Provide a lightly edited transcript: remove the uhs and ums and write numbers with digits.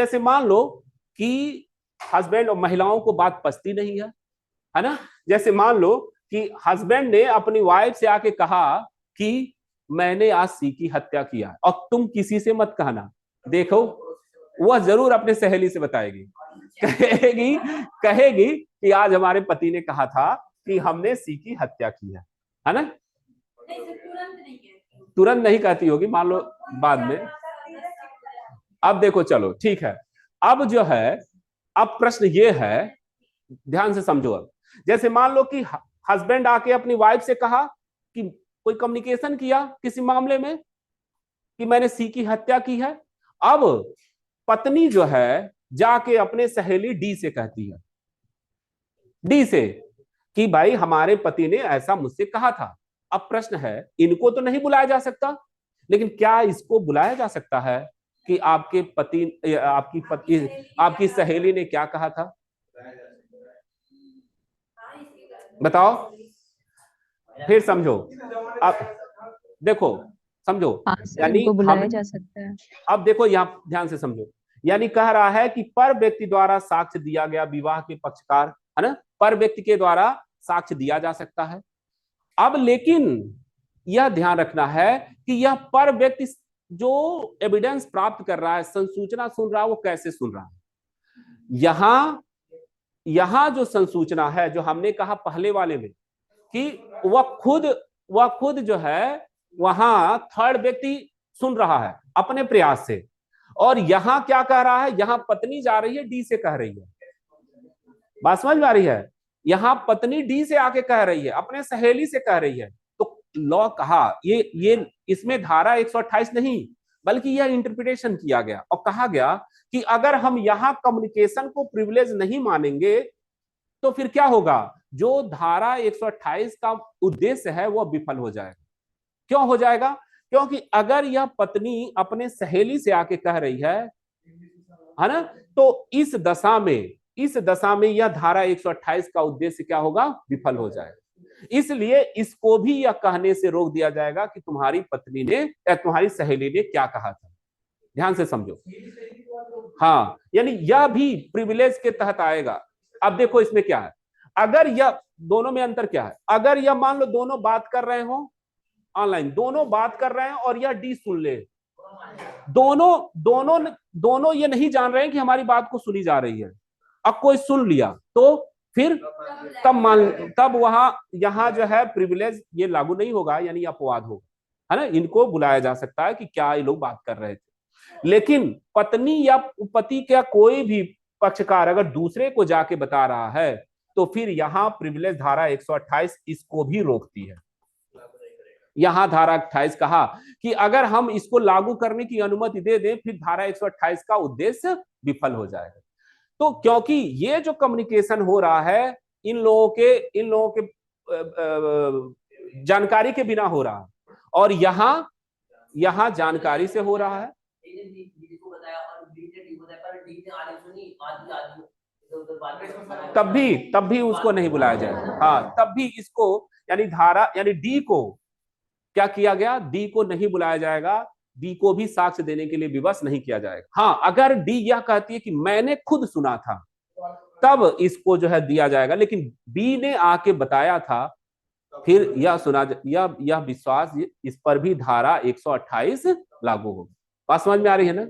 जैसे मान लो कि हस्बैंड और महिलाओं को बात पचती नहीं है ना। जैसे मान लो कि हस्बैंड ने अपनी वाइफ से आके कहा कि मैंने आज सी की हत्या किया और तुम किसी से मत कहना। देखो वह जरूर अपने सहेली से बताएगी, कहेगी कहेगी कि आज हमारे पति ने कहा था कि हमने सी की हत्या की है ना। तुरंत नहीं कहती होगी, मान लो बाद में। अब देखो चलो ठीक है, अब जो है, अब प्रश्न ये है, ध्यान से समझो। अब जैसे मान लो कि हस्बैंड आके अपनी वाइफ से कहा कि कोई कम्युनिकेशन किया किसी मामले में कि मैंने सी की हत्या की है। अब पत्नी जो है जाके अपने सहेली डी से कहती है, डी से, कि भाई हमारे पति ने ऐसा मुझसे कहा था। अब प्रश्न है, इनको तो नहीं बुलाया जा सकता, लेकिन क्या इसको बुलाया जा सकता है कि आपके पति, आपकी पति, आपकी सहेली ने क्या कहा था? बताओ, फिर समझो। अब देखो, समझो। हाँ सर, यानी इनको हम, बुलाया जा सकता है। अब देखो यहाँ ध्यान से समझो। यानी कह रहा है कि पर व्यक्ति द्वारा साक्ष्य दिया गया विवाह के पक्षकार, है ना, पर व्यक्ति के द्वारा साक्ष्य दिया जा सकता है। अब लेकिन यह ध्यान रखना है कि यह पर व्यक्ति जो एविडेंस प्राप्त कर रहा है, संसूचना सुन रहा है, वो कैसे सुन रहा है। यहां जो संसूचना है, जो हमने कहा पहले वाले में कि वह खुद जो है वहां थर्ड व्यक्ति सुन रहा है अपने प्रयास से, और यहां क्या कह रहा है, यहां पत्नी जा रही है डी से कह रही है। बात समझ में आ रही है? यहां पत्नी डी से आके कह रही है, अपने सहेली से कह रही है। तो लॉ कहा, ये इसमें धारा 128 नहीं, बल्कि यह इंटरप्रिटेशन किया गया और कहा गया कि अगर हम यहां कम्युनिकेशन को प्रिविलेज नहीं मानेंगे तो फिर क्या होगा, जो धारा 128 का उद्देश्य है वह विफल हो जाएगा। क्यों हो जाएगा? क्योंकि अगर यह पत्नी अपने सहेली से आके कह रही है ना, तो इस दशा में यह धारा 128 का उद्देश्य क्या होगा, विफल हो जाएगा। इसलिए इसको भी यह कहने से रोक दिया जाएगा कि तुम्हारी पत्नी ने या तुम्हारी सहेली ने क्या कहा था। ध्यान से समझो। हाँ, यानी यह भी प्रिविलेज के तहत आएगा। अब देखो इसमें क्या है, अगर यह दोनों में अंतर क्या है, अगर यह मान लो दोनों बात कर रहे हो ऑनलाइन, दोनों बात कर रहे हैं और यह डी सुन ले, दोनों दोनों दोनों ये नहीं जान रहे हैं कि हमारी बात को सुनी जा रही है। अब कोई सुन लिया तो फिर तब वहां यहां जो है प्रिविलेज ये लागू नहीं होगा, यानी अपवाद होगा, है ना। इनको बुलाया जा सकता है कि क्या ये लोग बात कर रहे थे। लेकिन पत्नी या पति का कोई भी पक्षकार अगर दूसरे को जाके बता रहा है तो फिर यहां प्रिविलेज धारा 128 इसको भी रोकती है। यहां धारा 28 कहा कि अगर हम इसको लागू करने की अनुमति दे दें फिर धारा 128 का उद्देश्य विफल हो जाएगा। तो क्योंकि ये जो कम्युनिकेशन हो रहा है इन लोगों के जानकारी के बिना हो रहा है, और यहां जानकारी से हो रहा है, तब भी उसको नहीं बुलाया जाएगा। हाँ, तब भी इसको, यानी धारा, यानी डी को क्या किया गया, डी को नहीं बुलाया जाएगा, डी को भी साक्ष्य देने के लिए विवश नहीं किया जाएगा। हाँ, अगर डी यह कहती है कि मैंने खुद सुना था, तब इसको जो है दिया जाएगा। लेकिन बी ने आके बताया था, फिर यह सुना, यह विश्वास, इस पर भी धारा 128 लागू होगी। बात समझ में आ रही है ना?